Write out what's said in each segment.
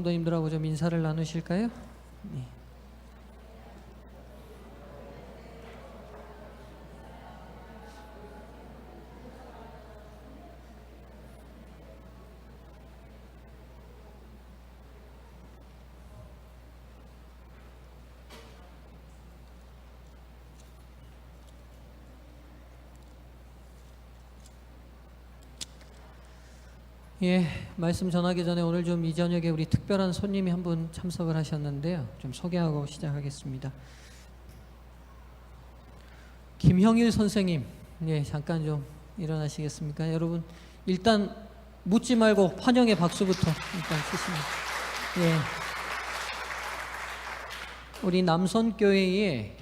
성도님들하고 좀 인사를 나누실까요? 네. 예, 말씀 전하기 전에 오늘 좀 이 저녁에 우리 특별한 손님이 한 분 참석을 하셨는데요. 좀 소개하고 시작하겠습니다. 김형일 선생님, 예, 잠깐 좀 일어나시겠습니까? 여러분, 일단 묻지 말고 환영의 박수부터 일단 치십니다. 예, 우리 남선교회에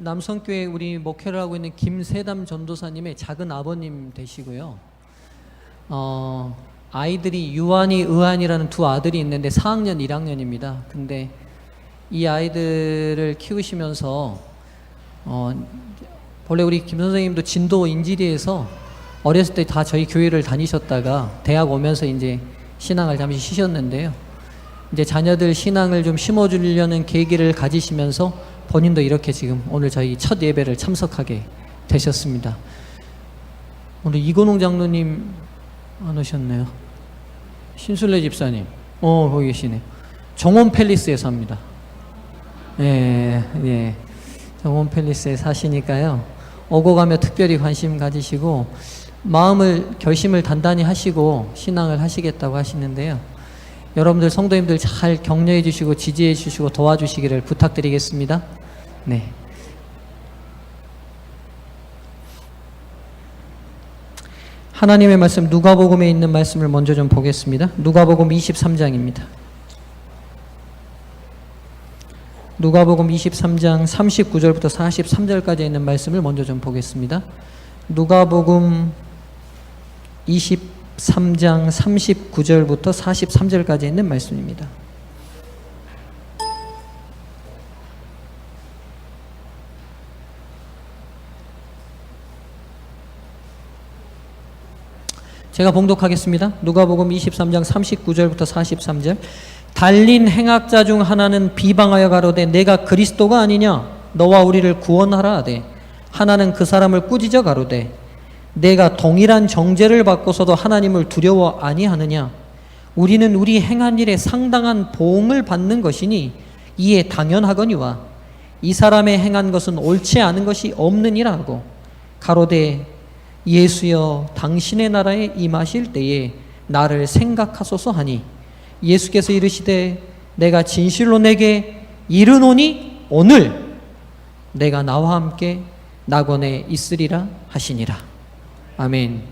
남성교회 우리 목회를 하고 있는 김세담 전도사님의 작은 아버님 되시고요. 아이들이 유한이, 의한이라는 두 아들이 있는데 4학년, 1학년입니다. 근데 이 아이들을 키우시면서 원래 우리 김 선생님도 진도 인지리에서 어렸을 때 다 저희 교회를 다니셨다가 대학 오면서 이제 신앙을 잠시 쉬셨는데요. 이제 자녀들 신앙을 좀 심어주려는 계기를 가지시면서 본인도 이렇게 지금 오늘 저희 첫 예배를 참석하게 되셨습니다. 오늘 이건웅 장로님 안 오셨네요. 신순례 집사님, 거기 계시네요. 정원 팰리스에 삽니다. 예, 정원 팰리스에 사시니까요. 오고 가며 특별히 관심 가지시고 결심을 단단히 하시고 신앙을 하시겠다고 하시는데요. 여러분들 성도님들 잘 격려해 주시고 지지해 주시고 도와주시기를 부탁드리겠습니다. 네. 하나님의 말씀 누가복음에 있는 말씀을 먼저 좀 보겠습니다. 누가복음 23장입니다. 누가복음 23장 39절부터 43절까지 있는 말씀을 먼저 좀 보겠습니다. 누가복음 23장 39절부터 43절까지 있는 말씀입니다. 제가 봉독하겠습니다. 누가복음 23장 39절부터 43절. 달린 행악자 중 하나는 비방하여 가로되 내가 그리스도가 아니냐 너와 우리를 구원하라 하되 하나는 그 사람을 꾸짖어 가로되 내가 동일한 정죄를 받고서도 하나님을 두려워 아니하느냐 우리는 우리 행한 일에 상당한 보응을 받는 것이니 이에 당연하거니와 이 사람의 행한 것은 옳지 않은 것이 없느니라 하고 가로되 예수여 당신의 나라에 임하실 때에 나를 생각하소서 하니 예수께서 이르시되 내가 진실로 내게 이르노니 오늘 내가 나와 함께 낙원에 있으리라 하시니라. 아멘.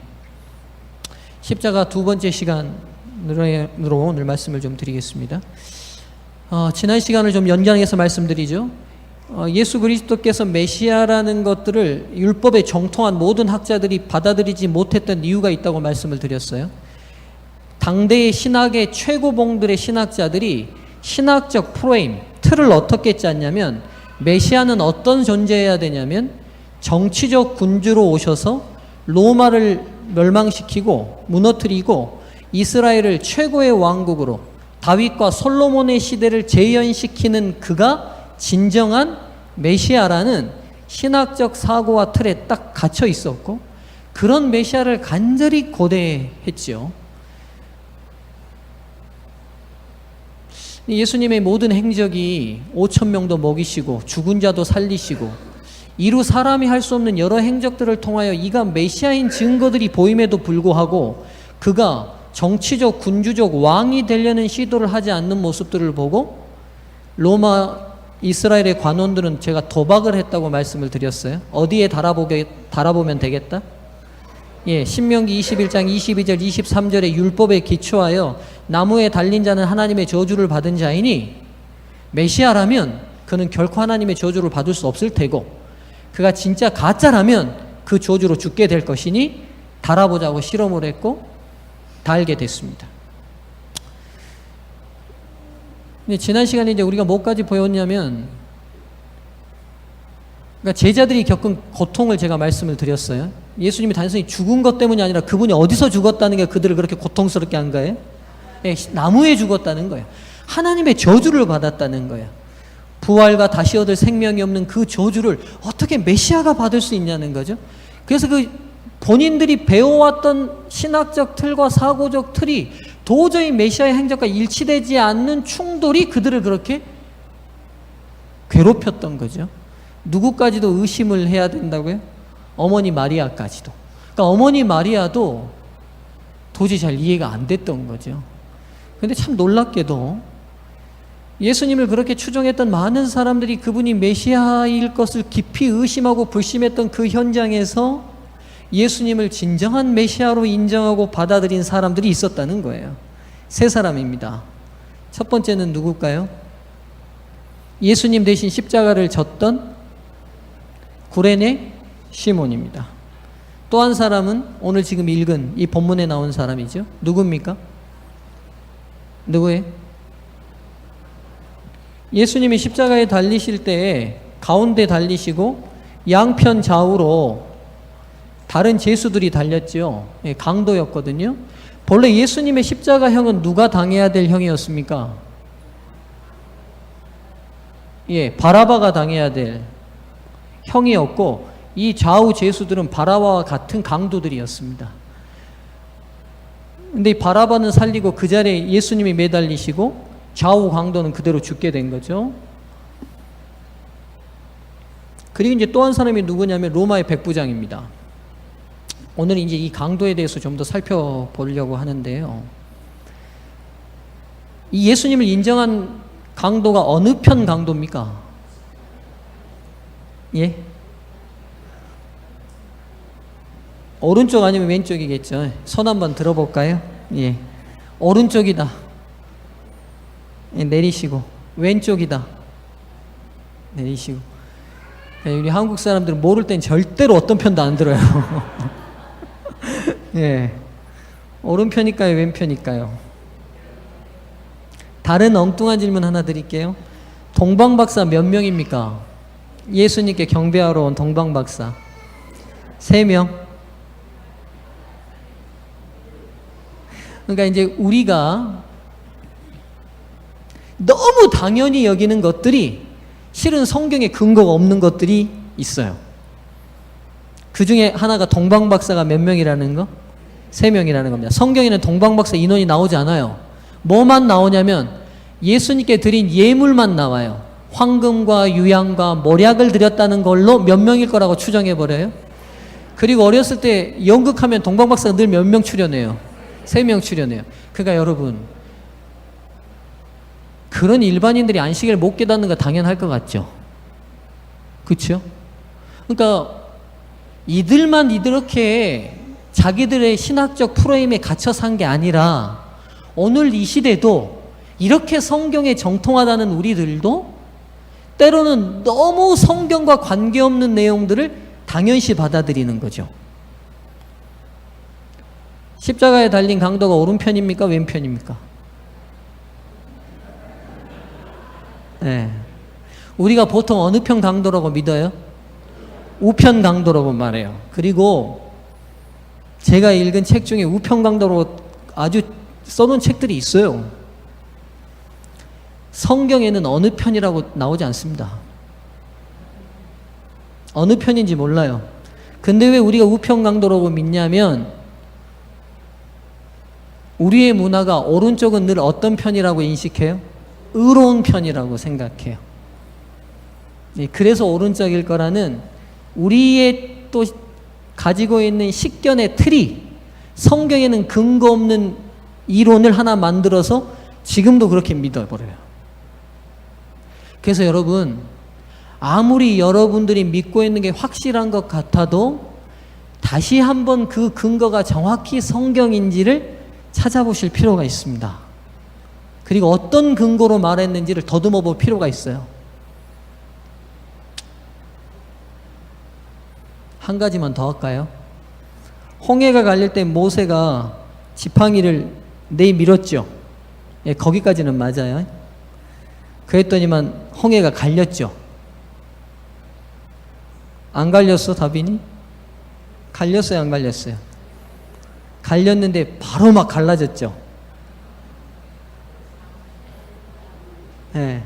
십자가 두 번째 시간으로 오늘 말씀을 좀 드리겠습니다. 지난 시간을 좀 연장해서 말씀드리죠. 예수 그리스도께서 메시아라는 것들을 율법에 정통한 모든 학자들이 받아들이지 못했던 이유가 있다고 말씀을 드렸어요. 당대의 신학의 최고봉들의 신학자들이 신학적 프레임, 틀을 어떻게 짰냐면 메시아는 어떤 존재여야 되냐면 정치적 군주로 오셔서 로마를 멸망시키고 무너뜨리고 이스라엘을 최고의 왕국으로 다윗과 솔로몬의 시대를 재현시키는 그가 진정한 메시아라는 신학적 사고와 틀에 딱 갇혀 있었고 그런 메시아를 간절히 고대했죠. 예수님의 모든 행적이 5,000명도 먹이시고 죽은 자도 살리시고 이루 사람이 할 수 없는 여러 행적들을 통하여 이가 메시아인 증거들이 보임에도 불구하고 그가 정치적 군주적 왕이 되려는 시도를 하지 않는 모습들을 보고 로마 이스라엘의 관원들은 제가 도박을 했다고 말씀을 드렸어요. 어디에 달아보면 되겠다? 예, 신명기 21장 22절 23절의 율법에 기초하여 나무에 달린 자는 하나님의 저주를 받은 자이니 메시아라면 그는 결코 하나님의 저주를 받을 수 없을 테고 그가 진짜 가짜라면 그 저주로 죽게 될 것이니 달아보자고 실험을 했고 달게 됐습니다. 근데 지난 시간에 이제 우리가 뭐까지 보였냐면 그러니까 제자들이 겪은 고통을 제가 말씀을 드렸어요. 예수님이 단순히 죽은 것 때문이 아니라 그분이 어디서 죽었다는 게 그들을 그렇게 고통스럽게 한 거예요? 예, 나무에 죽었다는 거예요. 하나님의 저주를 받았다는 거예요. 부활과 다시 얻을 생명이 없는 그 저주를 어떻게 메시아가 받을 수 있냐는 거죠. 그래서 그 본인들이 배워왔던 신학적 틀과 사고적 틀이 도저히 메시아의 행적과 일치되지 않는 충돌이 그들을 그렇게 괴롭혔던 거죠. 누구까지도 의심을 해야 된다고요? 어머니 마리아까지도. 그러니까 어머니 마리아도 도저히 잘 이해가 안 됐던 거죠. 그런데 참 놀랍게도 예수님을 그렇게 추종했던 많은 사람들이 그분이 메시아일 것을 깊이 의심하고 불심했던 그 현장에서 예수님을 진정한 메시아로 인정하고 받아들인 사람들이 있었다는 거예요. 세 사람입니다. 첫 번째는 누굴까요? 예수님 대신 십자가를 졌던 구레네 시몬입니다. 또 한 사람은 오늘 지금 읽은 이 본문에 나온 사람이죠. 누굽니까? 누구예요? 예수님이 십자가에 달리실 때에 가운데 달리시고 양편 좌우로 다른 제수들이 달렸죠. 예, 강도였거든요. 본래 예수님의 십자가형은 누가 당해야 될 형이었습니까? 예, 바라바가 당해야 될 형이었고 이 좌우 제수들은 바라바와 같은 강도들이었습니다. 근데 이 바라바는 살리고 그 자리에 예수님이 매달리시고 좌우 강도는 그대로 죽게 된 거죠. 그리고 이제 또 한 사람이 누구냐면 로마의 백부장입니다. 오늘 이제 이 강도에 대해서 좀 더 살펴보려고 하는데요. 이 예수님을 인정한 강도가 어느 편 강도입니까? 예? 오른쪽 아니면 왼쪽이겠죠. 손 한번 들어볼까요? 예. 오른쪽이다. 예, 내리시고. 왼쪽이다. 내리시고. 우리 한국 사람들은 모를 땐 절대로 어떤 편도 안 들어요. 예. 오른편일까요? 왼편일까요? 다른 엉뚱한 질문 하나 드릴게요. 동방박사 몇 명입니까? 예수님께 경배하러 온 동방박사 3명. 그러니까 이제 우리가 너무 당연히 여기는 것들이 실은 성경에 근거가 없는 것들이 있어요. 그 중에 하나가 동방박사가 몇 명이라는 거? 3명이라는 겁니다. 성경에는 동방박사 인원이 나오지 않아요. 뭐만 나오냐면 예수님께 드린 예물만 나와요. 황금과 유향과 몰약을 드렸다는 걸로 몇 명일 거라고 추정해버려요. 그리고 어렸을 때 연극하면 동방박사가 늘 몇 명 출연해요? 3명 출연해요. 그러니까 여러분, 그런 일반인들이 안식일을 못 깨닫는 거 당연할 것 같죠? 그렇죠? 그러니까 이들만 이렇게 자기들의 신학적 프레임에 갇혀 산 게 아니라 오늘 이 시대도 이렇게 성경에 정통하다는 우리들도 때로는 너무 성경과 관계없는 내용들을 당연시 받아들이는 거죠. 십자가에 달린 강도가 오른편입니까? 왼편입니까? 네. 우리가 보통 어느 편 강도라고 믿어요? 우편 강도라고 말해요. 그리고 제가 읽은 책 중에 우편 강도로 아주 써놓은 책들이 있어요. 성경에는 어느 편이라고 나오지 않습니다. 어느 편인지 몰라요. 근데 왜 우리가 우편 강도라고 믿냐면 우리의 문화가 오른쪽은 늘 어떤 편이라고 인식해요? 의로운 편이라고 생각해요. 그래서 오른쪽일 거라는 우리의 또 가지고 있는 식견의 틀이 성경에는 근거 없는 이론을 하나 만들어서 지금도 그렇게 믿어버려요. 그래서 여러분, 아무리 여러분들이 믿고 있는 게 확실한 것 같아도 다시 한번 그 근거가 정확히 성경인지를 찾아보실 필요가 있습니다. 그리고 어떤 근거로 말했는지를 더듬어 볼 필요가 있어요. 한 가지만 더 할까요? 홍해가 갈릴 때 모세가 지팡이를 내밀었죠. 예, 거기까지는 맞아요. 그랬더니만 홍해가 갈렸죠. 안 갈렸어, 다빈이? 갈렸어요, 안 갈렸어요? 갈렸는데 바로 막 갈라졌죠. 예.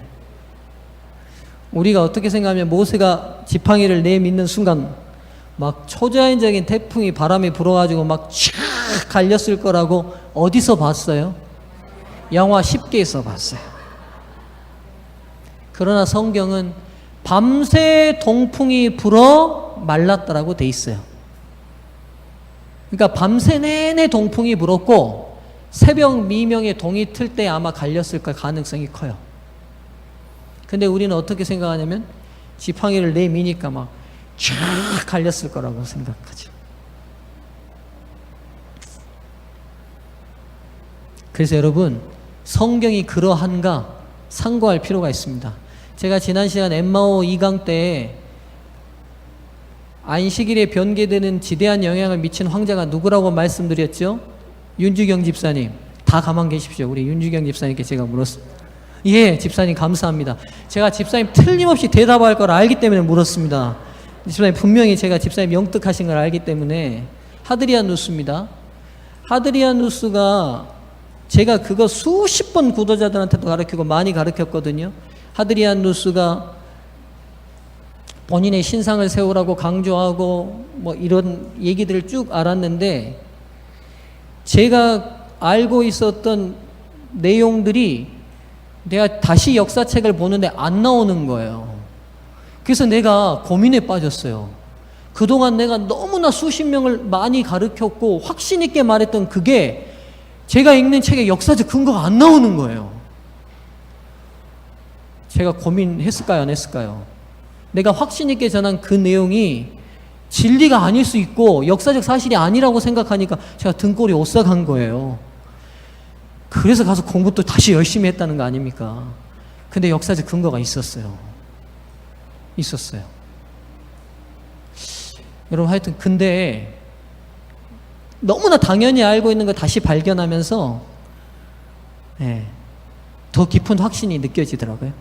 우리가 어떻게 생각하면 모세가 지팡이를 내밀는 순간 막 초자연적인 태풍이 바람이 불어가지고 막 촥 갈렸을 거라고 어디서 봤어요? 영화 10개에서 봤어요. 그러나 성경은 밤새 동풍이 불어 말랐다라고 돼 있어요. 그러니까 밤새 내내 동풍이 불었고 새벽 미명에 동이 틀 때 아마 갈렸을 가능성이 커요. 근데 우리는 어떻게 생각하냐면 지팡이를 내미니까 막 쫙 갈렸을 거라고 생각하죠. 그래서 여러분, 성경이 그러한가 상고할 필요가 있습니다. 제가 지난 시간 엠마오 2강 때 안식일에 변개되는 지대한 영향을 미친 황제가 누구라고 말씀드렸죠? 윤주경 집사님. 다 가만 계십시오. 우리 윤주경 집사님께 제가 물었습니다. 예, 집사님 감사합니다. 제가 집사님 틀림없이 대답할 걸 알기 때문에 물었습니다. 집사님 분명히 제가 집사님 영특하신 걸 알기 때문에. 하드리안 누스입니다. 하드리안 누스가 제가 그거 수십 번 구도자들한테도 가르치고 많이 가르쳤거든요. 하드리안 누스가 본인의 신상을 세우라고 강조하고 뭐 이런 얘기들을 쭉 알았는데 제가 알고 있었던 내용들이 내가 다시 역사책을 보는데 안 나오는 거예요. 그래서 내가 고민에 빠졌어요. 그동안 내가 너무나 수십 명을 많이 가르쳤고 확신 있게 말했던 그게 제가 읽는 책에 역사적 근거가 안 나오는 거예요. 제가 고민했을까요, 안 했을까요? 내가 확신 있게 전한 그 내용이 진리가 아닐 수 있고 역사적 사실이 아니라고 생각하니까 제가 등골이 오싹한 거예요. 그래서 가서 공부도 다시 열심히 했다는 거 아닙니까? 근데 역사적 근거가 있었어요. 여러분 하여튼 근데 너무나 당연히 알고 있는 걸 다시 발견하면서 더 깊은 확신이 느껴지더라고요.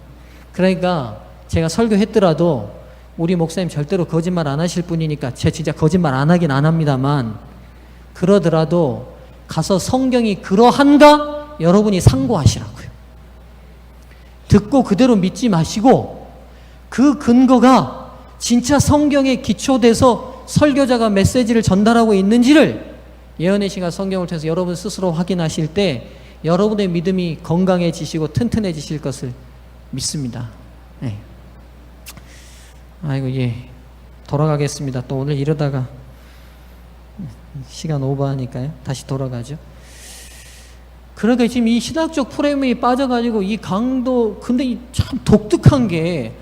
그러니까 제가 설교했더라도 우리 목사님 절대로 거짓말 안 하실 분이니까 제가 진짜 거짓말 안 하긴 안 합니다만 그러더라도 가서 성경이 그러한가 여러분이 상고하시라고요. 듣고 그대로 믿지 마시고 그 근거가 진짜 성경에 기초돼서 설교자가 메시지를 전달하고 있는지를 예언의 시간 성경을 통해서 여러분 스스로 확인하실 때 여러분의 믿음이 건강해지시고 튼튼해지실 것을 믿습니다. 네. 아이고 돌아가겠습니다. 또 오늘 이러다가 시간 오버하니까요. 다시 돌아가죠. 그러니까 지금 이 신학적 프레임이 빠져가지고 이 강도 근데 참 독특한 게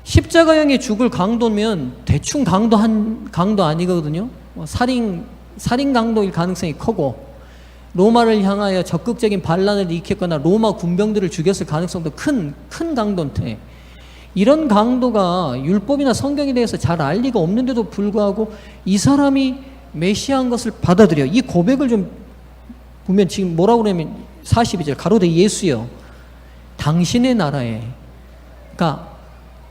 십자가형의 죽을 강도면 대충 강도 아니거든요. 살인 강도일 가능성이 크고 로마를 향하여 적극적인 반란을 일으켰거나 로마 군병들을 죽였을 가능성도 큰 강도인데 이런 강도가 율법이나 성경에 대해서 잘 알 리가 없는데도 불구하고 이 사람이 메시아인 것을 받아들여. 이 고백을 좀 보면 지금 뭐라고 그러면 42절 가로되 예수여 당신의 나라에, 그러니까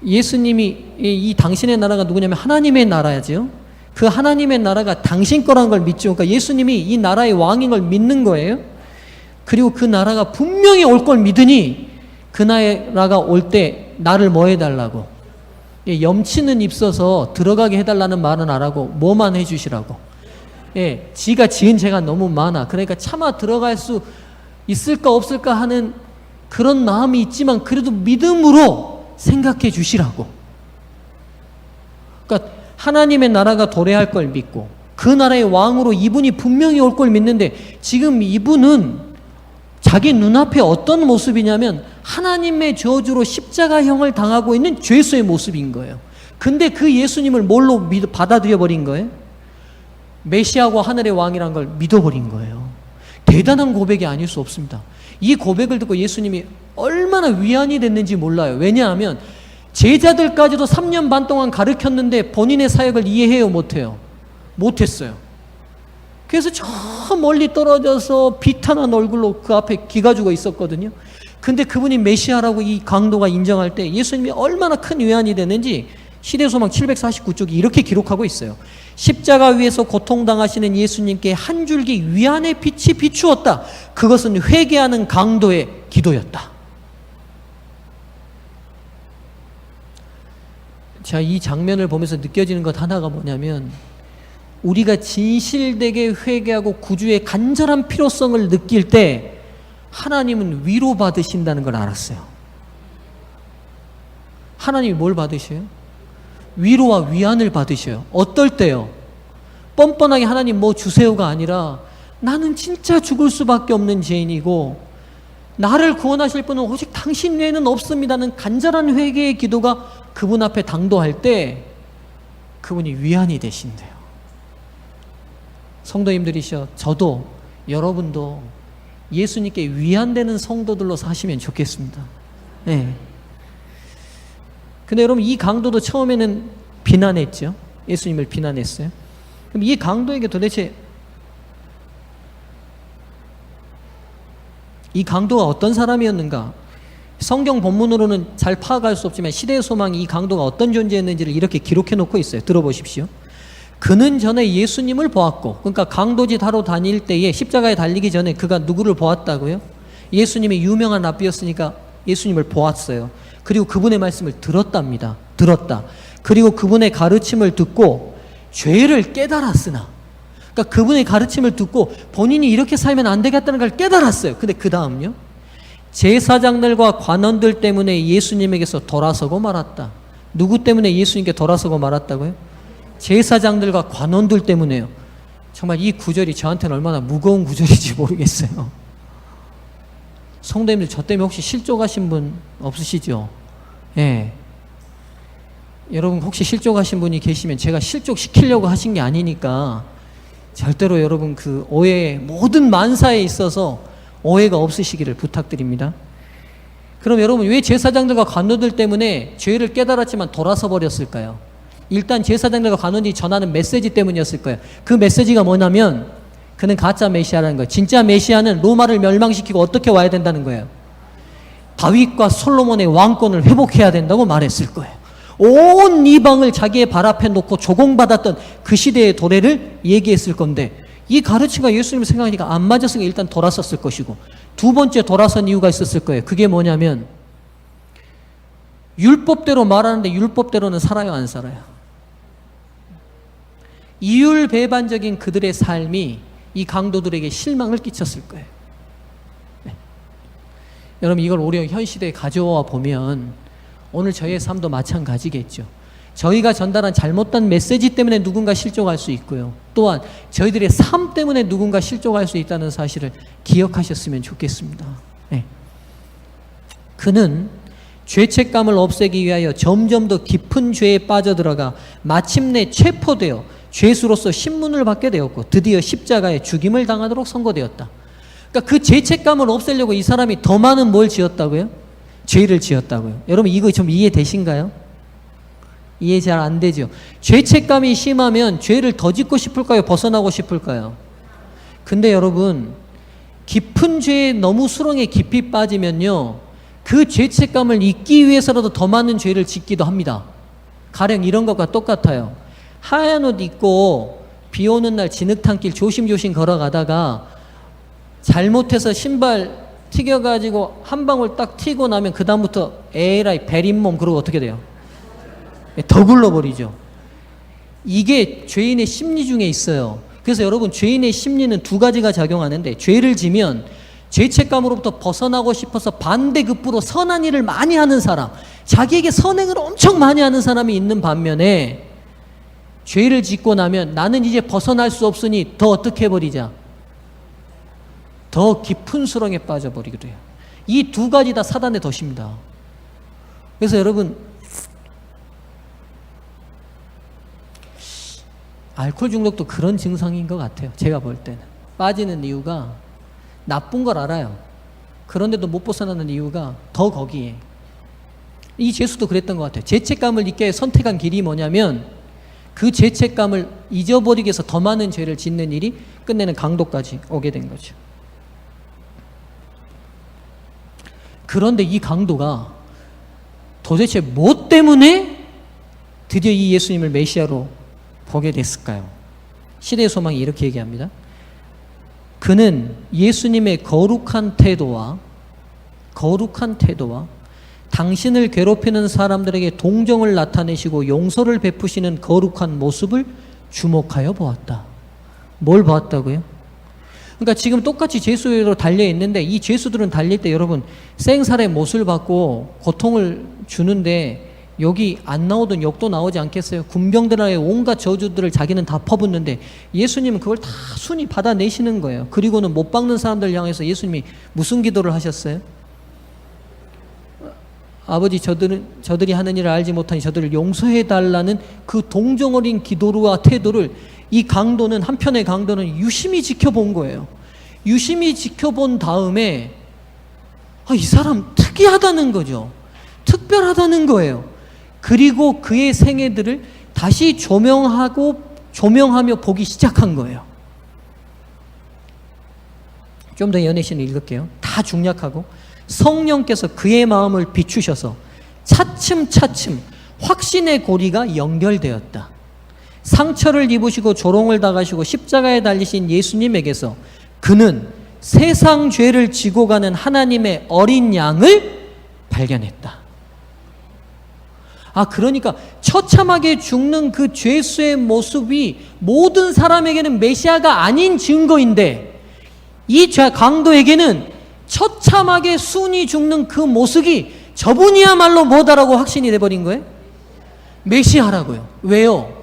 예수님이 이 당신의 나라가 누구냐면 하나님의 나라죠. 그 하나님의 나라가 당신 거란 걸 믿죠. 그러니까 예수님이 이 나라의 왕인 걸 믿는 거예요. 그리고 그 나라가 분명히 올 걸 믿으니 그 나라가 올 때 나를 뭐 해달라고? 염치는 입서서 들어가게 해달라는 말은 안 하고 뭐만 해주시라고. 지가 지은 죄가 너무 많아. 그러니까 차마 들어갈 수 있을까 없을까 하는 그런 마음이 있지만 그래도 믿음으로 생각해 주시라고. 그러니까 하나님의 나라가 도래할 걸 믿고 그 나라의 왕으로 이분이 분명히 올 걸 믿는데 지금 이분은 자기 눈앞에 어떤 모습이냐면 하나님의 저주로 십자가형을 당하고 있는 죄수의 모습인 거예요. 근데 그 예수님을 뭘로 받아들여 버린 거예요? 메시아고 하늘의 왕이란 걸 믿어버린 거예요. 대단한 고백이 아닐 수 없습니다. 이 고백을 듣고 예수님이 얼마나 위안이 됐는지 몰라요. 왜냐하면 제자들까지도 3년 반 동안 가르쳤는데 본인의 사역을 이해해요, 못해요? 못했어요. 그래서 저 멀리 떨어져서 비탄한 얼굴로 그 앞에 기가 죽어 있었거든요. 근데 그분이 메시아라고 이 강도가 인정할 때 예수님이 얼마나 큰 위안이 됐는지 시대소망 749쪽이 이렇게 기록하고 있어요. 십자가 위에서 고통당하시는 예수님께 한 줄기 위안의 빛이 비추었다. 그것은 회개하는 강도의 기도였다. 자, 이 장면을 보면서 느껴지는 것 하나가 뭐냐면, 우리가 진실되게 회개하고 구주의 간절한 필요성을 느낄 때 하나님은 위로받으신다는 걸 알았어요. 하나님이 뭘 받으셔요? 위로와 위안을 받으셔요. 어떨 때요? 뻔뻔하게 하나님 뭐 주세요가 아니라, 나는 진짜 죽을 수밖에 없는 죄인이고 나를 구원하실 분은 오직 당신 외에는 없습니다는 간절한 회개의 기도가 그분 앞에 당도할 때 그분이 위안이 되신대요. 성도님들이셔, 저도 여러분도 예수님께 위안되는 성도들로 사시면 좋겠습니다. 네. 근데 여러분, 이 강도도 처음에는 비난했죠. 예수님을 비난했어요. 그럼 이 강도에게 도대체 이 강도가 어떤 사람이었는가? 성경 본문으로는 잘 파악할 수 없지만 시대의 소망이 이 강도가 어떤 존재였는지를 이렇게 기록해 놓고 있어요. 들어보십시오. 그는 전에 예수님을 보았고, 그러니까 강도짓 하러 다닐 때에 십자가에 달리기 전에 그가 누구를 보았다고요? 예수님이 유명한 랍비였으니까 예수님을 보았어요. 그리고 그분의 말씀을 들었답니다. 들었다. 그리고 그분의 가르침을 듣고 죄를 깨달았으나, 그러니까 그분의 가르침을 듣고 본인이 이렇게 살면 안 되겠다는 걸 깨달았어요. 근데 그 다음요, 제사장들과 관원들 때문에 예수님에게서 돌아서고 말았다. 누구 때문에 예수님께 돌아서고 말았다고요? 제사장들과 관원들 때문에요. 정말 이 구절이 저한테는 얼마나 무거운 구절인지 모르겠어요. 성도님들, 저 때문에 혹시 실족하신 분 없으시죠? 예. 여러분 혹시 실족하신 분이 계시면 제가 실족시키려고 하신 게 아니니까 절대로 여러분 그 오해, 모든 만사에 있어서 오해가 없으시기를 부탁드립니다. 그럼 여러분, 왜 제사장들과 관원들 때문에 죄를 깨달았지만 돌아서 버렸을까요? 일단 제사장들과 관원들이 전하는 메시지 때문이었을 거예요. 그 메시지가 뭐냐면, 그는 가짜 메시아라는 거예요. 진짜 메시아는 로마를 멸망시키고 어떻게 와야 된다는 거예요? 다윗과 솔로몬의 왕권을 회복해야 된다고 말했을 거예요. 온 이방을 자기의 발 앞에 놓고 조공받았던 그 시대의 도래를 얘기했을 건데, 이 가르치가 예수님 생각하니까 안 맞았으니까 일단 돌아섰을 것이고, 두 번째 돌아선 이유가 있었을 거예요. 그게 뭐냐면, 율법대로 말하는데 율법대로는 살아요, 안 살아요? 이율배반적인 그들의 삶이 이 강도들에게 실망을 끼쳤을 거예요. 네. 여러분, 이걸 오히려 현 시대에 가져와 보면 오늘 저희의 삶도 마찬가지겠죠. 저희가 전달한 잘못된 메시지 때문에 누군가 실족할 수 있고요. 또한 저희들의 삶 때문에 누군가 실족할 수 있다는 사실을 기억하셨으면 좋겠습니다. 네. 그는 죄책감을 없애기 위하여 점점 더 깊은 죄에 빠져들어가 마침내 체포되어 죄수로서 신문을 받게 되었고 드디어 십자가에 죽임을 당하도록 선고되었다. 그러니까 그 죄책감을 없애려고 이 사람이 더 많은 뭘 지었다고요? 죄를 지었다고요. 여러분, 이거 좀 이해되신가요? 이해 잘 안 되죠? 죄책감이 심하면 죄를 더 짓고 싶을까요? 벗어나고 싶을까요? 근데 여러분, 깊은 죄에 너무 수렁에 깊이 빠지면요, 그 죄책감을 잊기 위해서라도 더 많은 죄를 짓기도 합니다. 가령 이런 것과 똑같아요. 하얀 옷 입고 비 오는 날 진흙탕길 조심조심 걸어가다가 잘못해서 신발 튀겨가지고 한 방울 딱 튀고 나면 그 다음부터 에라이 베린몸, 그러고 어떻게 돼요? 더 굴러버리죠. 이게 죄인의 심리 중에 있어요. 그래서 여러분, 죄인의 심리는 두 가지가 작용하는데, 죄를 지면 죄책감으로부터 벗어나고 싶어서 반대급부로 선한 일을 많이 하는 사람, 자기에게 선행을 엄청 많이 하는 사람이 있는 반면에, 죄를 짓고 나면 나는 이제 벗어날 수 없으니 더 어떻게 해버리자? 더 깊은 수렁에 빠져버리기도 해요. 이 두 가지 다 사단의 덫입니다. 그래서 여러분, 알코올 중독도 그런 증상인 것 같아요. 제가 볼 때는. 빠지는 이유가 나쁜 걸 알아요. 그런데도 못 벗어나는 이유가 더 거기에. 이 죄수도 그랬던 것 같아요. 죄책감을 잊기 위해 선택한 길이 뭐냐면, 그 죄책감을 잊어버리기 위해서 더 많은 죄를 짓는 일이 끝내는 강도까지 오게 된 거죠. 그런데 이 강도가 도대체 뭐 때문에 드디어 이 예수님을 메시아로 보게 됐을까요? 시대의 소망이 이렇게 얘기합니다. 그는 예수님의 거룩한 태도와 당신을 괴롭히는 사람들에게 동정을 나타내시고 용서를 베푸시는 거룩한 모습을 주목하여 보았다. 뭘 보았다고요? 그러니까 지금 똑같이 죄수로 달려 있는데 이 죄수들은 달릴 때 여러분 생살의 못을 받고 고통을 주는데 여기 안 나오던 욕도 나오지 않겠어요? 군병들의 온갖 저주들을 자기는 다 퍼붓는데 예수님은 그걸 다 순히 받아내시는 거예요. 그리고는 못 박는 사람들 향해서 예수님이 무슨 기도를 하셨어요? 아버지 저들이 하는 일을 알지 못하니 저들을 용서해 달라는 그 동정 어린 기도와 태도를 이 강도는 한편의 강도는 유심히 지켜본 거예요. 유심히 지켜본 다음에 이 사람 특이하다는 거죠. 특별하다는 거예요. 그리고 그의 생애들을 다시 조명하며 보기 시작한 거예요. 좀 더 연애신을 읽을게요. 다 중략하고 성령께서 그의 마음을 비추셔서 차츰차츰 확신의 고리가 연결되었다. 상처를 입으시고 조롱을 당하시고 십자가에 달리신 예수님에게서 그는 세상 죄를 지고 가는 하나님의 어린 양을 발견했다. 그러니까 처참하게 죽는 그 죄수의 모습이 모든 사람에게는 메시아가 아닌 증거인데 이 강도에게는 처참하게 순이 죽는 그 모습이 저분이야말로 뭐다라고 확신이 돼버린 거예요? 메시아라고요. 왜요?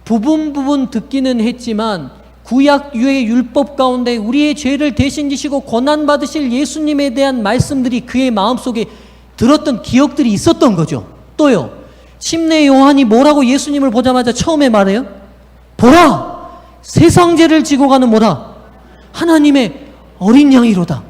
부분 듣기는 했지만 구약 유의 율법 가운데 우리의 죄를 대신 지시고 고난받으실 예수님에 대한 말씀들이 그의 마음속에 들었던 기억들이 있었던 거죠. 또요, 침례 요한이 뭐라고 예수님을 보자마자 처음에 말해요? 보라! 세상 죄를 지고 가는 뭐라? 하나님의 어린 양이로다.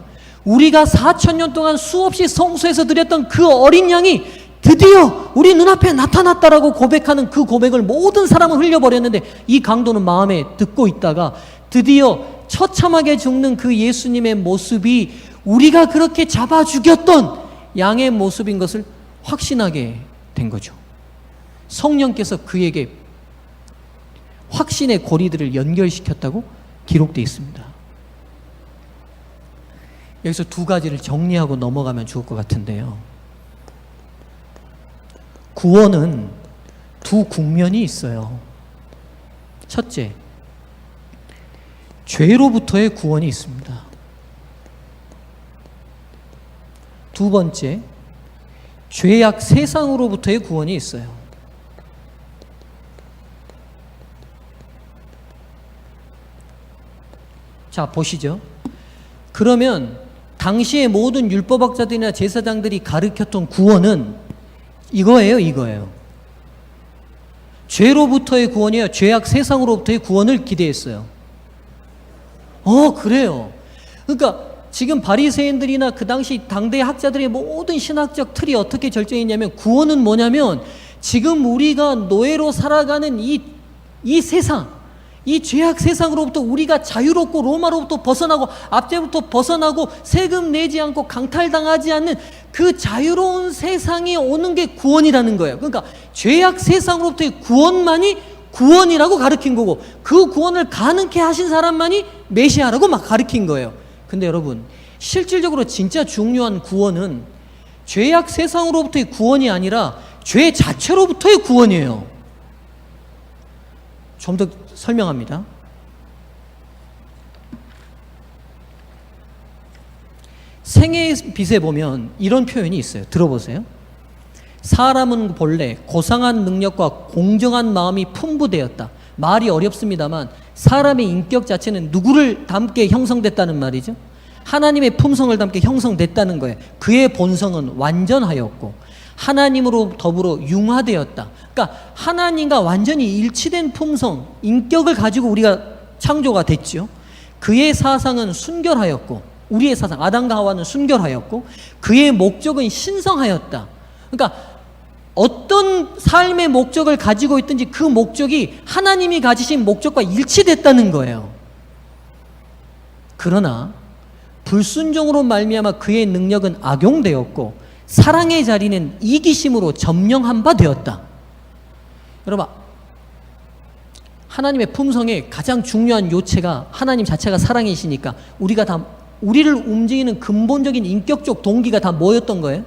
우리가 4,000년 동안 수없이 성소에서 드렸던 그 어린 양이 드디어 우리 눈앞에 나타났다라고 고백하는 그 고백을 모든 사람은 흘려버렸는데 이 강도는 마음에 듣고 있다가 드디어 처참하게 죽는 그 예수님의 모습이 우리가 그렇게 잡아 죽였던 양의 모습인 것을 확신하게 된 거죠. 성령께서 그에게 확신의 고리들을 연결시켰다고 기록되어 있습니다. 여기서 두 가지를 정리하고 넘어가면 좋을 것 같은데요. 구원은 두 국면이 있어요. 첫째, 죄로부터의 구원이 있습니다. 두 번째, 죄악 세상으로부터의 구원이 있어요. 자, 보시죠. 그러면 당시의 모든 율법학자들이나 제사장들이 가르쳤던 구원은 이거예요. 죄로부터의 구원이에요. 죄악 세상으로부터의 구원을 기대했어요. 그래요. 그러니까 지금 바리새인들이나 그 당시 당대 학자들의 모든 신학적 틀이 어떻게 결정했냐면 구원은 뭐냐면 지금 우리가 노예로 살아가는 이 세상, 이 죄악 세상으로부터 우리가 자유롭고 로마로부터 벗어나고 압제로부터 벗어나고 세금 내지 않고 강탈당하지 않는 그 자유로운 세상에 오는 게 구원이라는 거예요. 그러니까 죄악 세상으로부터의 구원만이 구원이라고 가르친 거고 그 구원을 가능케 하신 사람만이 메시아라고 막 가르친 거예요. 근데 여러분, 실질적으로 진짜 중요한 구원은 죄악 세상으로부터의 구원이 아니라 죄 자체로부터의 구원이에요. 좀 더 설명합니다. 생애의 빛에 보면 이런 표현이 있어요. 들어보세요. 사람은 본래 고상한 능력과 공정한 마음이 풍부되었다. 말이 어렵습니다만 사람의 인격 자체는 누구를 닮게 형성됐다는 말이죠. 하나님의 품성을 닮게 형성됐다는 거예요. 그의 본성은 완전하였고 하나님으로 더불어 융화되었다. 그러니까 하나님과 완전히 일치된 품성, 인격을 가지고 우리가 창조가 됐죠. 그의 사상은 순결하였고 우리의 사상, 아담과 하와는 순결하였고 그의 목적은 신성하였다. 그러니까 어떤 삶의 목적을 가지고 있든지 그 목적이 하나님이 가지신 목적과 일치됐다는 거예요. 그러나 불순종으로 말미암아 그의 능력은 악용되었고 사랑의 자리는 이기심으로 점령한 바 되었다. 여러분, 하나님의 품성의 가장 중요한 요체가 하나님 자체가 사랑이시니까 우리를 움직이는 근본적인 인격적 동기가 다 뭐였던 거예요?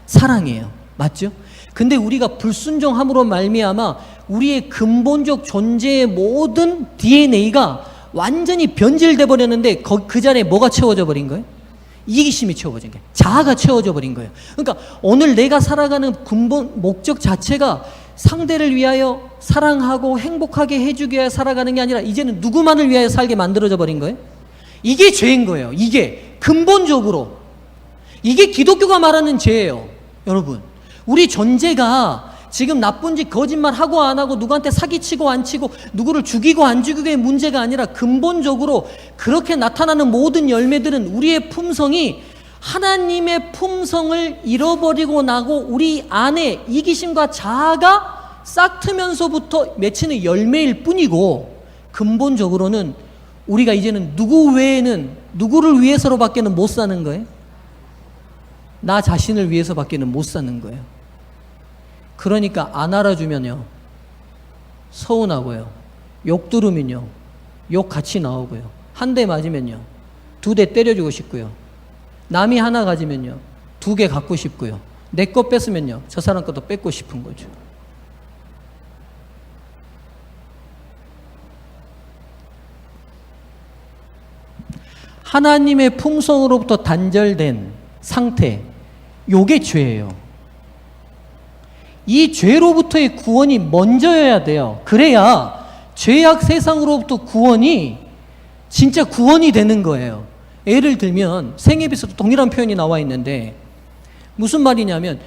사랑이에요. 맞죠? 근데 우리가 불순종함으로 말미암아 우리의 근본적 존재의 모든 DNA가 완전히 변질돼 버렸는데 그 자리에 뭐가 채워져 버린 거예요? 이기심이 채워진 거예요. 자아가 채워져 버린 거예요. 그러니까 오늘 내가 살아가는 근본 목적 자체가 상대를 위하여 사랑하고 행복하게 해주기 위해 살아가는 게 아니라 이제는 누구만을 위하여 살게 만들어져 버린 거예요. 이게 죄인 거예요. 이게 근본적으로 이게 기독교가 말하는 죄예요. 여러분, 우리 존재가 지금 나쁜 짓 거짓말하고 안 하고 누구한테 사기치고 안 치고 누구를 죽이고 안 죽이고의 문제가 아니라 근본적으로 그렇게 나타나는 모든 열매들은 우리의 품성이 하나님의 품성을 잃어버리고 나고 우리 안에 이기심과 자아가 싹트면서부터 맺히는 열매일 뿐이고, 근본적으로는 우리가 이제는 누구 외에는 누구를 위해서로밖에는 못 사는 거예요. 나 자신을 위해서밖에는 못 사는 거예요. 그러니까 안 알아주면요 서운하고요, 욕 들으면요 욕 같이 나오고요, 한 대 맞으면요 2대 때려주고 싶고요, 남이 하나 가지면요 2개 갖고 싶고요, 내 거 뺏으면요 저 사람 것도 뺏고 싶은 거죠. 하나님의 품성으로부터 단절된 상태, 요게 죄예요. 이 죄로부터의 구원이 먼저여야 돼요. 그래야 죄악 세상으로부터 구원이 진짜 구원이 되는 거예요. 예를 들면 생애비서도 동일한 표현이 나와 있는데 무슨 말이냐면,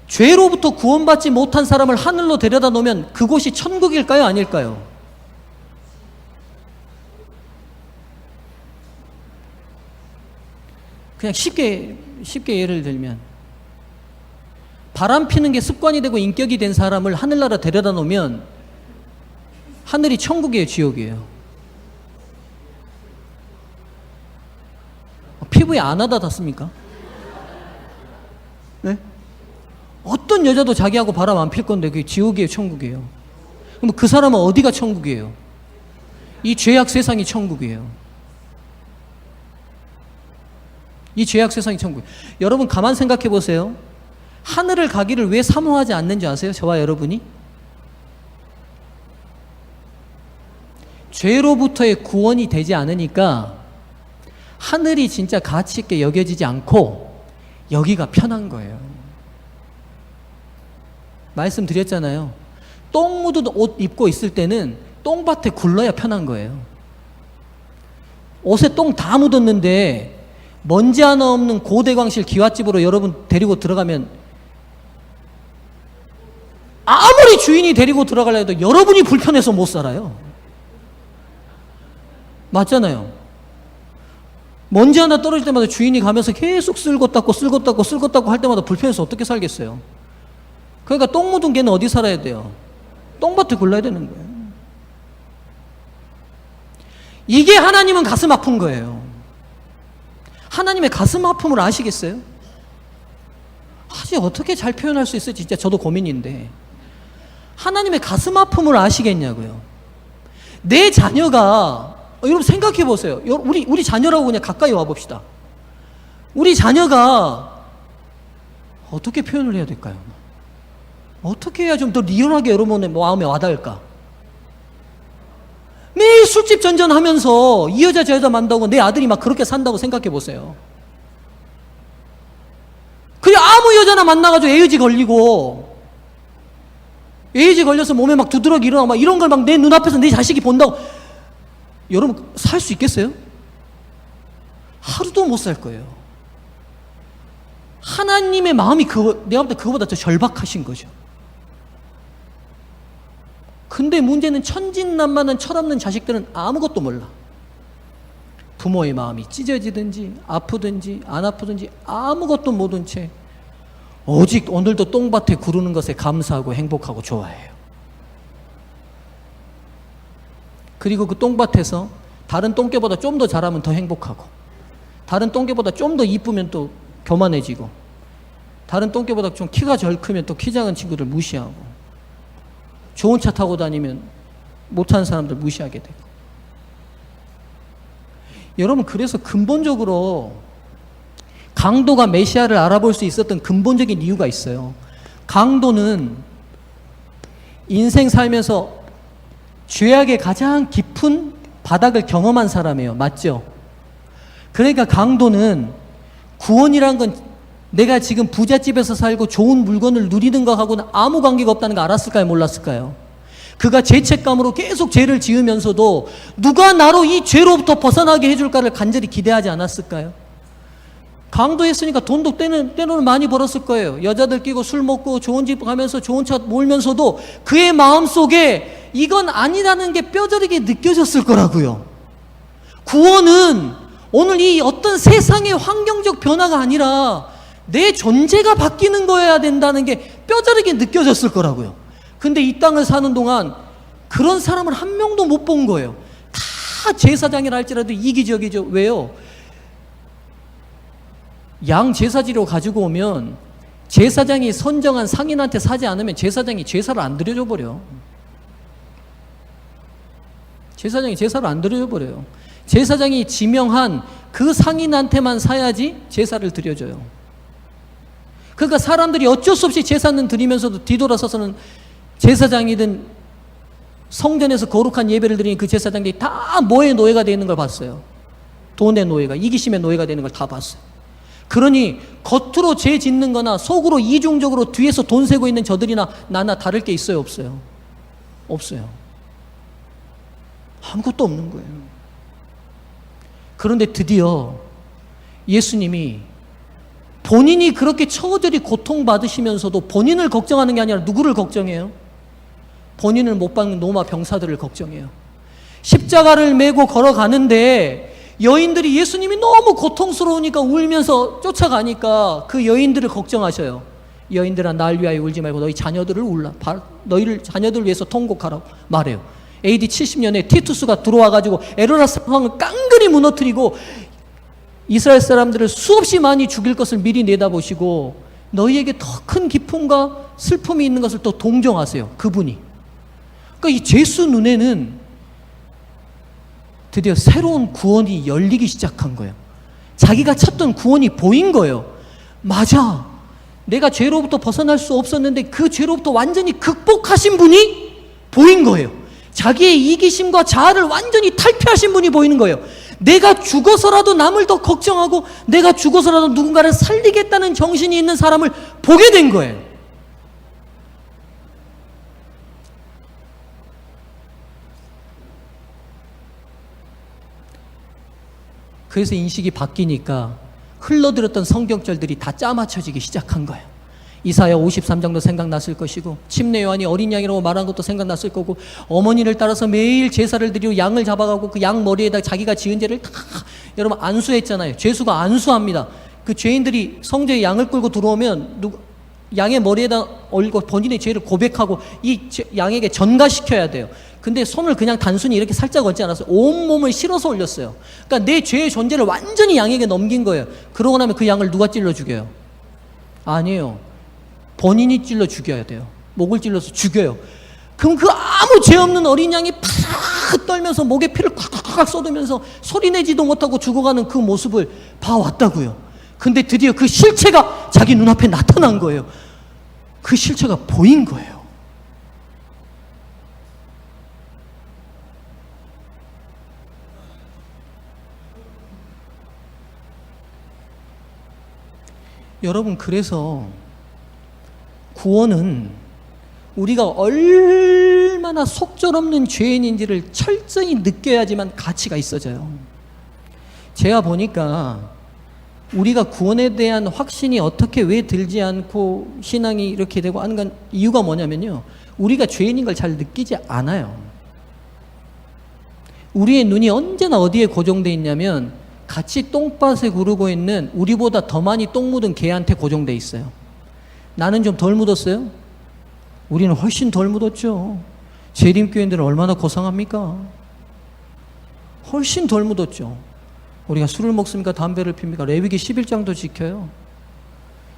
죄로부터 구원받지 못한 사람을 하늘로 데려다 놓으면 그곳이 천국일까요? 아닐까요? 그냥 쉽게 예를 들면 바람 피는 게 습관이 되고 인격이 된 사람을 하늘나라 데려다 놓으면 하늘이 천국이에요, 지옥이에요? 피부에 안 와닿았습니까? 네? 어떤 여자도 자기하고 바람 안 필 건데 그게 지옥이에요, 천국이에요? 그럼 그 사람은 어디가 천국이에요? 이 죄악 세상이 천국이에요. 이 죄악 세상이 천국이에요. 여러분 가만 생각해 보세요. 하늘을 가기를 왜 사모하지 않는지 아세요? 저와 여러분이? 죄로부터의 구원이 되지 않으니까 하늘이 진짜 가치 있게 여겨지지 않고 여기가 편한 거예요. 말씀드렸잖아요. 똥 묻은 옷 입고 있을 때는 똥밭에 굴러야 편한 거예요. 옷에 똥 다 묻었는데 먼지 하나 없는 고대광실 기와집으로 여러분 데리고 들어가면 아무리 주인이 데리고 들어가려 해도 여러분이 불편해서 못 살아요. 맞잖아요. 먼지 하나 떨어질 때마다 주인이 가면서 계속 쓸고 닦고 할 때마다 불편해서 어떻게 살겠어요? 그러니까 똥 묻은 개는 어디 살아야 돼요? 똥밭에 굴러야 되는 거예요. 이게 하나님은 가슴 아픈 거예요. 하나님의 가슴 아픔을 아시겠어요? 어떻게 잘 표현할 수 있을지 진짜 저도 고민인데, 하나님의 가슴 아픔을 아시겠냐고요. 내 자녀가, 여러분 생각해 보세요. 우리 자녀라고 그냥 가까이 와 봅시다. 우리 자녀가 어떻게 표현을 해야 될까요? 어떻게 해야 좀 더 리얼하게 여러분의 마음에 와닿을까? 매일 술집 전전하면서 이 여자 저 여자 만나고 내 아들이 막 그렇게 산다고 생각해 보세요. 그냥 아무 여자나 만나가지고 에이즈 걸려서 몸에 막 두드러기 일어나고 막 이런 걸 막 내 눈앞에서 내 자식이 본다고 여러분 살 수 있겠어요? 하루도 못 살 거예요. 하나님의 마음이 내가 볼 때 그거보다 더 절박하신 거죠. 근데 문제는 천진난만한 철없는 자식들은 아무것도 몰라. 부모의 마음이 찢어지든지 아프든지 안 아프든지 아무것도 모른 채 오직 오늘도 똥밭에 구르는 것에 감사하고 행복하고 좋아해요. 그리고 그 똥밭에서 다른 똥개보다 좀 더 잘하면 더 행복하고, 다른 똥개보다 좀 더 이쁘면 또 교만해지고, 다른 똥개보다 좀 키가 절 크면 또 키 작은 친구들 무시하고, 좋은 차 타고 다니면 못하는 사람들 무시하게 되고. 여러분, 그래서 근본적으로 강도가 메시아를 알아볼 수 있었던 근본적인 이유가 있어요. 강도는 인생 살면서 죄악의 가장 깊은 바닥을 경험한 사람이에요. 맞죠? 그러니까 강도는 구원이란 건 내가 지금 부잣집에서 살고 좋은 물건을 누리는 것하고는 아무 관계가 없다는 거 알았을까요? 몰랐을까요? 그가 죄책감으로 계속 죄를 지으면서도 누가 나로 이 죄로부터 벗어나게 해줄까를 간절히 기대하지 않았을까요? 강도했으니까 돈도 때로는 많이 벌었을 거예요. 여자들 끼고 술 먹고 좋은 집 가면서 좋은 차 몰면서도 그의 마음속에 이건 아니라는 게 뼈저리게 느껴졌을 거라고요. 구원은 오늘 이 어떤 세상의 환경적 변화가 아니라 내 존재가 바뀌는 거여야 된다는 게 뼈저리게 느껴졌을 거라고요. 근데 이 땅을 사는 동안 그런 사람을 한 명도 못 본 거예요. 다 제사장이라 할지라도 이기적이죠. 왜요? 양 제사지로 가지고 오면 제사장이 선정한 상인한테 사지 않으면 제사장이 제사를 안 드려줘 버려. 제사장이 제사를 안 드려줘 버려요. 제사장이 지명한 그 상인한테만 사야지 제사를 드려줘요. 그러니까 사람들이 어쩔 수 없이 제사는 드리면서도 뒤돌아서서는 제사장이든 성전에서 거룩한 예배를 드리는 그 제사장들이 다 뭐의 노예가 되어 있는 걸 봤어요. 돈의 노예가, 이기심의 노예가 되는 걸 다 봤어요. 그러니 겉으로 죄 짓는 거나 속으로 이중적으로 뒤에서 돈 세고 있는 저들이나 나나 다를 게 있어요? 없어요? 없어요. 아무것도 없는 거예요. 그런데 드디어 예수님이 본인이 그렇게 처절히 고통받으시면서도 본인을 걱정하는 게 아니라 누구를 걱정해요? 본인을 못 박는 로마 병사들을 걱정해요. 십자가를 메고 걸어가는데 여인들이 예수님이 너무 고통스러우니까 울면서 쫓아가니까 그 여인들을 걱정하셔요. 여인들아, 날 위하여 울지 말고 너희 자녀들을 너희를 자녀들 위해서 통곡하라고 말해요. AD 70년에 티투스가 들어와가지고 에르라스 황을 깡그리 무너뜨리고 이스라엘 사람들을 수없이 많이 죽일 것을 미리 내다보시고 너희에게 더 큰 기쁨과 슬픔이 있는 것을 또 동정하세요. 그분이. 그러니까 이 죄수 눈에는 드디어 새로운 구원이 열리기 시작한 거예요. 자기가 찾던 구원이 보인 거예요. 맞아. 내가 죄로부터 벗어날 수 없었는데 그 죄로부터 완전히 극복하신 분이 보인 거예요. 자기의 이기심과 자아를 완전히 탈피하신 분이 보이는 거예요. 내가 죽어서라도 남을 더 걱정하고 내가 죽어서라도 누군가를 살리겠다는 정신이 있는 사람을 보게 된 거예요. 그래서 인식이 바뀌니까 흘러들었던 성경절들이 다 짜맞춰지기 시작한 거예요. 이사야 53장도 생각났을 것이고 침례 요한이 어린 양이라고 말한 것도 생각났을 거고 어머니를 따라서 매일 제사를 드리고 양을 잡아가고 그 양 머리에다 자기가 지은 죄를 다 여러분 안수했잖아요. 죄수가 안수합니다. 그 죄인들이 성전에 양을 끌고 들어오면 양의 머리에다 올리고 본인의 죄를 고백하고 이 양에게 전가시켜야 돼요. 근데 손을 그냥 단순히 이렇게 살짝 얹지 않았어요. 온몸을 실어서 올렸어요. 그러니까 내 죄의 존재를 완전히 양에게 넘긴 거예요. 그러고 나면 그 양을 누가 찔러 죽여요? 아니에요. 본인이 찔러 죽여야 돼요. 목을 찔러서 죽여요. 그럼 그 아무 죄 없는 어린 양이 팍 떨면서 목에 피를 콱콱콱 쏟으면서 소리내지도 못하고 죽어가는 그 모습을 봐왔다고요. 근데 드디어 그 실체가 자기 눈앞에 나타난 거예요. 그 실체가 보인 거예요. 여러분, 그래서 구원은 우리가 얼마나 속절없는 죄인인지를 철저히 느껴야지만 가치가 있어져요. 제가 보니까 우리가 구원에 대한 확신이 어떻게 왜 들지 않고 신앙이 이렇게 되고 하는 건 이유가 뭐냐면요, 우리가 죄인인 걸 잘 느끼지 않아요. 우리의 눈이 언제나 어디에 고정되어 있냐면 같이 똥밭에 구르고 있는 우리보다 더 많이 똥 묻은 개한테 고정되어 있어요. 나는 좀 덜 묻었어요? 우리는 훨씬 덜 묻었죠. 재림교인들은 얼마나 고상합니까? 훨씬 덜 묻었죠. 우리가 술을 먹습니까? 담배를 핍니까? 레위기 11장도 지켜요.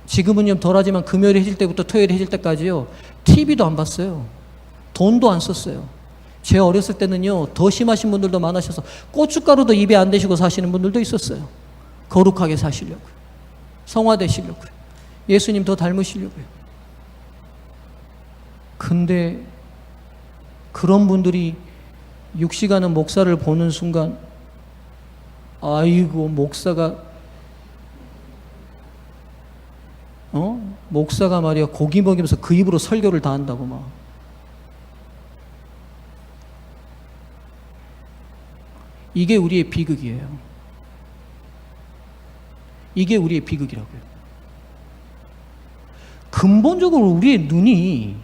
지금은 좀 덜하지만 금요일 해질 때부터 토요일 해질 때까지요, TV도 안 봤어요. 돈도 안 썼어요. 제 어렸을 때는요, 더 심하신 분들도 많으셔서 고춧가루도 입에 안 대시고 사시는 분들도 있었어요. 거룩하게 사시려고요. 성화되시려고요. 예수님 더 닮으시려고요. 근데 그런 분들이 6시간은 목사를 보는 순간, 아이고, 목사가 말이야, 고기 먹이면서 그 입으로 설교를 다 한다고 막. 이게 우리의 비극이에요. 이게 우리의 비극이라고요. 근본적으로 우리의 눈이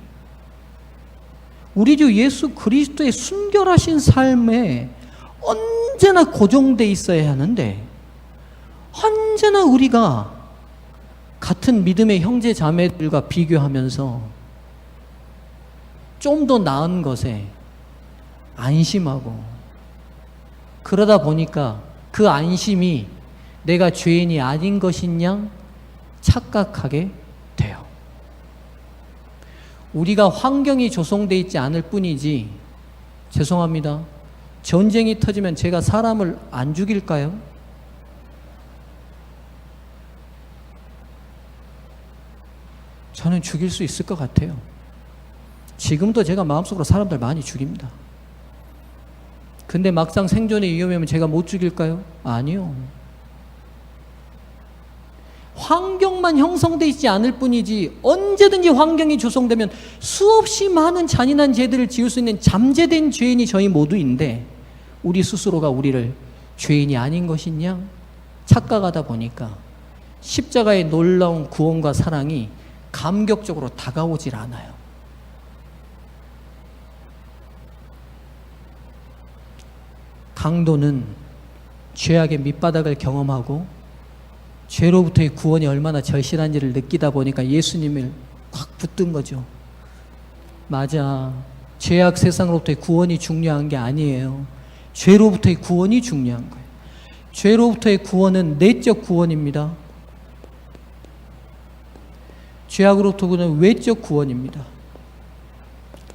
우리 주 예수 그리스도의 순결하신 삶에 언제나 고정돼 있어야 하는데, 언제나 우리가 같은 믿음의 형제 자매들과 비교하면서 좀 더 나은 것에 안심하고, 그러다 보니까 그 안심이 내가 죄인이 아닌 것인 양 착각하게 돼요. 우리가 환경이 조성되어 있지 않을 뿐이지, 죄송합니다, 전쟁이 터지면 제가 사람을 안 죽일까요? 저는 죽일 수 있을 것 같아요. 지금도 제가 마음속으로 사람들 많이 죽입니다. 근데 막상 생존의 위험이면 제가 못 죽일까요? 아니요. 환경만 형성되어 있지 않을 뿐이지, 언제든지 환경이 조성되면 수없이 많은 잔인한 죄들을 지을 수 있는 잠재된 죄인이 저희 모두인데, 우리 스스로가 우리를 죄인이 아닌 것인 양 착각하다 보니까 십자가의 놀라운 구원과 사랑이 감격적으로 다가오질 않아요. 강도는 죄악의 밑바닥을 경험하고 죄로부터의 구원이 얼마나 절실한지를 느끼다 보니까 예수님을 확 붙든 거죠. 맞아, 죄악 세상으로부터의 구원이 중요한 게 아니에요. 죄로부터의 구원이 중요한 거예요. 죄로부터의 구원은 내적 구원입니다. 죄악으로부터는 외적 구원입니다.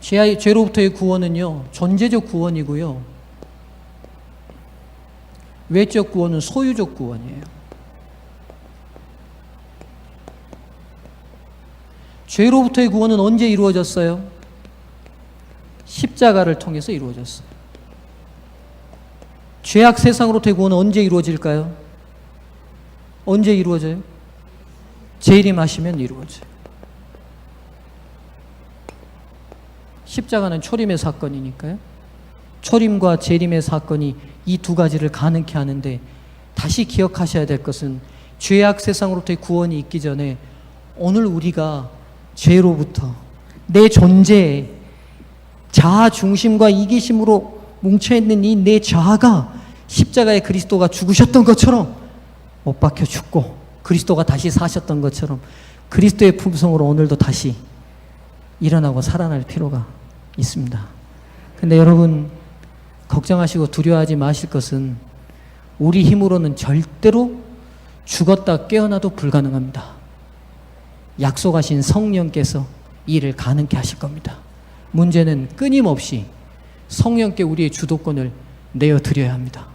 죄로부터의 구원은요, 존재적 구원이고요, 외적 구원은 소유적 구원이에요. 죄로부터의 구원은 언제 이루어졌어요? 십자가를 통해서 이루어졌어요. 죄악 세상으로부터의 구원은 언제 이루어질까요? 언제 이루어져요? 재림하시면 이루어져요. 십자가는 초림의 사건이니까요. 초림과 재림의 사건이 이 두 가지를 가능케 하는데, 다시 기억하셔야 될 것은 죄악 세상으로부터의 구원이 있기 전에 오늘 우리가 죄로부터, 내 존재에 자아 중심과 이기심으로 뭉쳐있는 이 내 자아가 십자가에 그리스도가 죽으셨던 것처럼 못 박혀 죽고 그리스도가 다시 사셨던 것처럼 그리스도의 품성으로 오늘도 다시 일어나고 살아날 필요가 있습니다. 근데 여러분, 걱정하시고 두려워하지 마실 것은 우리 힘으로는 절대로 죽었다 깨어나도 불가능합니다. 약속하신 성령께서 이 일을 가능케 하실 겁니다. 문제는 끊임없이 성령께 우리의 주도권을 내어드려야 합니다.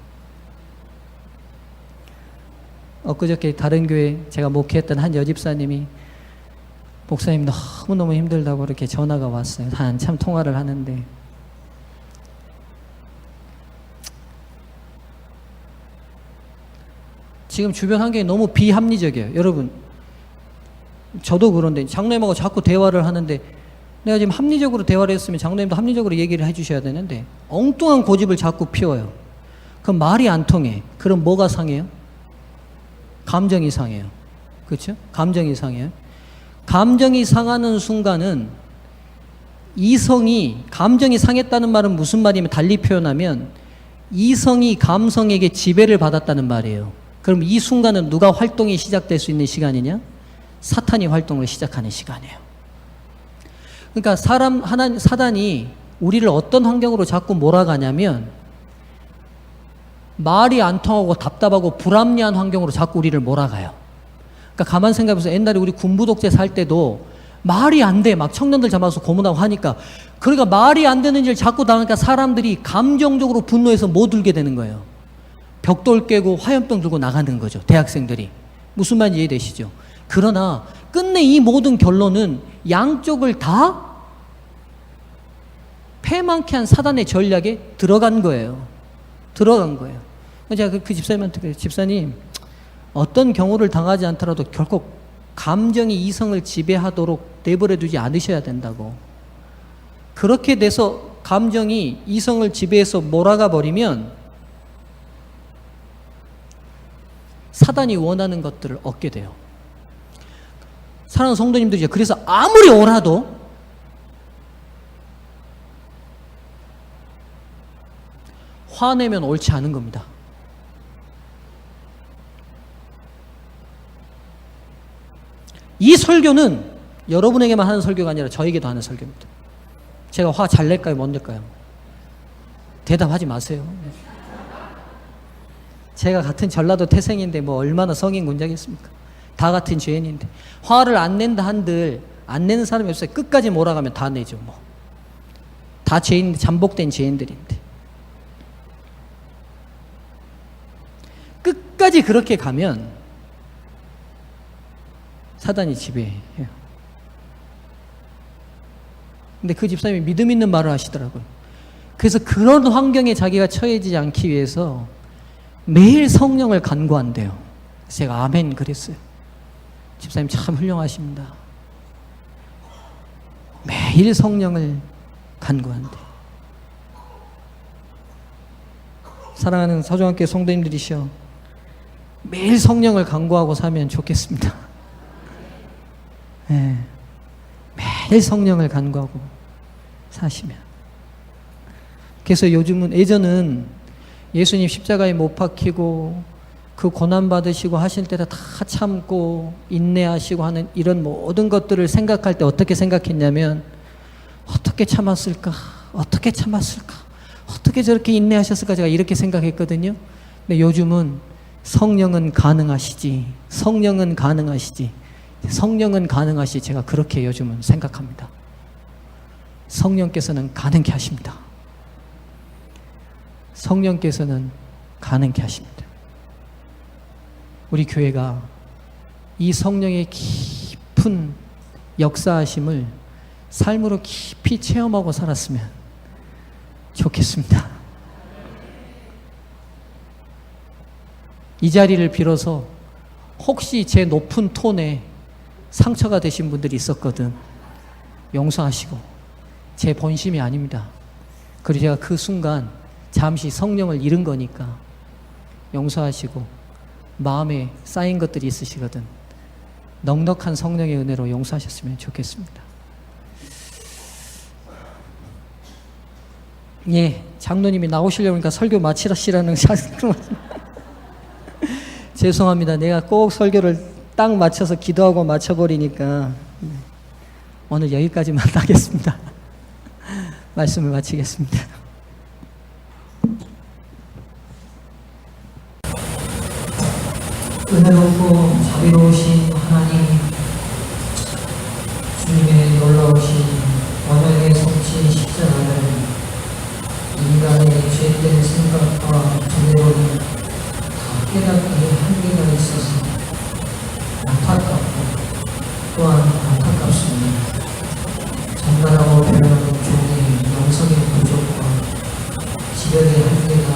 엊그저께 다른 교회 제가 목회했던 한 여집사님이, 목사님 너무너무 힘들다고 이렇게 전화가 왔어요. 한참 통화를 하는데, 지금 주변 환경이 너무 비합리적이에요. 여러분, 저도 그런데 장로님하고 자꾸 대화를 하는데, 내가 지금 합리적으로 대화를 했으면 장로님도 합리적으로 얘기를 해주셔야 되는데 엉뚱한 고집을 자꾸 피워요. 그럼 말이 안 통해. 그럼 뭐가 상해요? 감정이 상해요. 그렇죠? 감정이 상해요. 감정이 상하는 순간은 이성이, 감정이 상했다는 말은 무슨 말이냐면, 달리 표현하면 이성이 감성에게 지배를 받았다는 말이에요. 그럼 이 순간은 누가 활동이 시작될 수 있는 시간이냐? 사탄이 활동을 시작하는 시간이에요. 그러니까 사단이 우리를 어떤 환경으로 자꾸 몰아가냐면, 말이 안 통하고 답답하고 불합리한 환경으로 자꾸 우리를 몰아가요. 그러니까 가만 생각해보세요. 옛날에 우리 군부독재 살 때도 말이 안 돼. 막 청년들 잡아서 고문하고 하니까 그러니까 말이 안 되는 일 자꾸 당하니까 사람들이 감정적으로 분노해서 못 울게 되는 거예요. 벽돌 깨고 화염병 들고 나가는 거죠. 대학생들이. 무슨 말인지 이해되시죠? 그러나 끝내 이 모든 결론은 양쪽을 다 패망케 한 사단의 전략에 들어간 거예요. 들어간 거예요. 제가 그 집사님한테 그래요. 집사님, 어떤 경우를 당하지 않더라도 결코 감정이 이성을 지배하도록 내버려 두지 않으셔야 된다고. 그렇게 돼서 감정이 이성을 지배해서 몰아가 버리면 사단이 원하는 것들을 얻게 돼요. 사랑하는 성도님들이죠. 그래서 아무리 옳아도 화내면 옳지 않은 겁니다. 이 설교는 여러분에게만 하는 설교가 아니라 저에게도 하는 설교입니다. 제가 화 잘 낼까요? 못 낼까요? 대답하지 마세요. 제가 같은 전라도 태생인데 뭐 얼마나 성인 군자겠습니까? 다 같은 죄인인데 화를 안 낸다 한들 안 내는 사람이 없어요. 끝까지 몰아가면 다 내죠. 뭐 다 죄인, 잠복된 죄인들인데 끝까지 그렇게 가면 사단이 지배해요. 근데 그 집사님이 믿음 있는 말을 하시더라고요. 그래서 그런 환경에 자기가 처해지지 않기 위해서 매일 성령을 간구한대요. 제가 아멘 그랬어요. 집사님 참 훌륭하십니다. 매일 성령을 간구한대. 사랑하는 서정학교 성도님들이시여, 매일 성령을 간구하고 살면 좋겠습니다. 네. 매일 성령을 간구하고 사시면. 그래서 요즘은, 예전은 예수님 십자가에 못 박히고 그 고난 받으시고 하실 때다 다 참고 인내하시고 하는 이런 모든 것들을 생각할 때 어떻게 생각했냐면, 어떻게 참았을까? 어떻게 참았을까? 어떻게 저렇게 인내하셨을까? 제가 이렇게 생각했거든요. 근데 요즘은 성령은 가능하시지. 성령은 가능하시지. 성령은 가능하시. 제가 그렇게 요즘은 생각합니다. 성령께서는 가능케 하십니다. 성령께서는 가능케 하십니다. 우리 교회가 이 성령의 깊은 역사하심을 삶으로 깊이 체험하고 살았으면 좋겠습니다. 이 자리를 빌어서 혹시 제 높은 톤에 상처가 되신 분들이 있었거든. 용서하시고, 제 본심이 아닙니다. 그리고 제가 그 순간 잠시 성령을 잃은 거니까 용서하시고, 마음에 쌓인 것들이 있으시거든. 넉넉한 성령의 은혜로 용서하셨으면 좋겠습니다. 예, 장로님이 나오시려고 하니까 설교 마치라시라는 죄송합니다. 내가 꼭 설교를 딱 맞춰서 기도하고 맞춰버리니까 오늘 여기까지만 하겠습니다. 말씀을 마치겠습니다. 은혜롭고 자비로우신 하나님, 주님의 놀라우신 언약의 성취 십자가를 인간의 죄된 생각과 두려움이 다 깨닫기에 한계가 있어서 안타깝고 또한 안타깝습니다. 전달하고 배우는 종의 영성의 부족과 지력의 한계가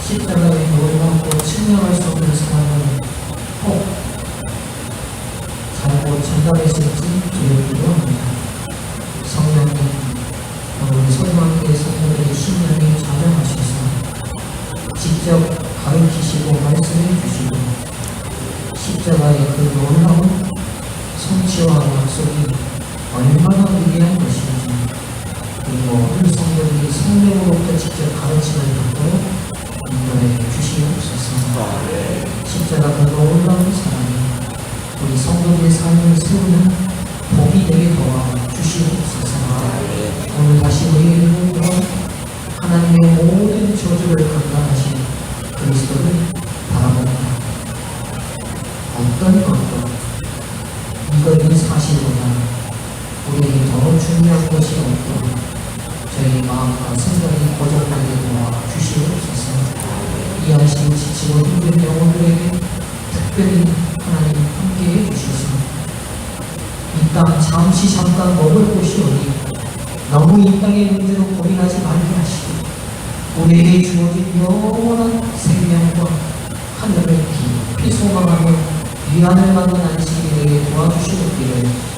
십자가의 놀랍고 측량할 수 없는 사랑을 꼭 잘못 전달했을지 두렵기도 합니다. 성령님, 우리 서정학교의 성도들의 신령에 자정하셔서 직접 가르치시고 말씀해 주시고 십자가의 그 놀라운 성취와 약속이 얼마나 위대한 것인지, 그리고 우리 성도들이 성령으로부터 직접 가르침을 받도록 인도해 주시옵소서. 십자가 그 놀라운 사랑이 우리 성도들의 삶을 세우는 복이 되게 도와 주시옵소서. 오늘 다시 우리에게 하나님의 모든 저주를 감당하신 그리스도를 바라봅니다. 어떤 것도 이것이 사실보다 우리에게 더 중요한 것이 없도록 특별히 하나님 함께해 주셔서 이 땅 잠깐 머물 곳이 어디 너무 이 땅의 문제로 고민하지 말게 하시고 우리에게 주어진 영원한 생명과 하늘을 깊이 소망하며 위안을 받는 안식이 되게 도와주시옵기를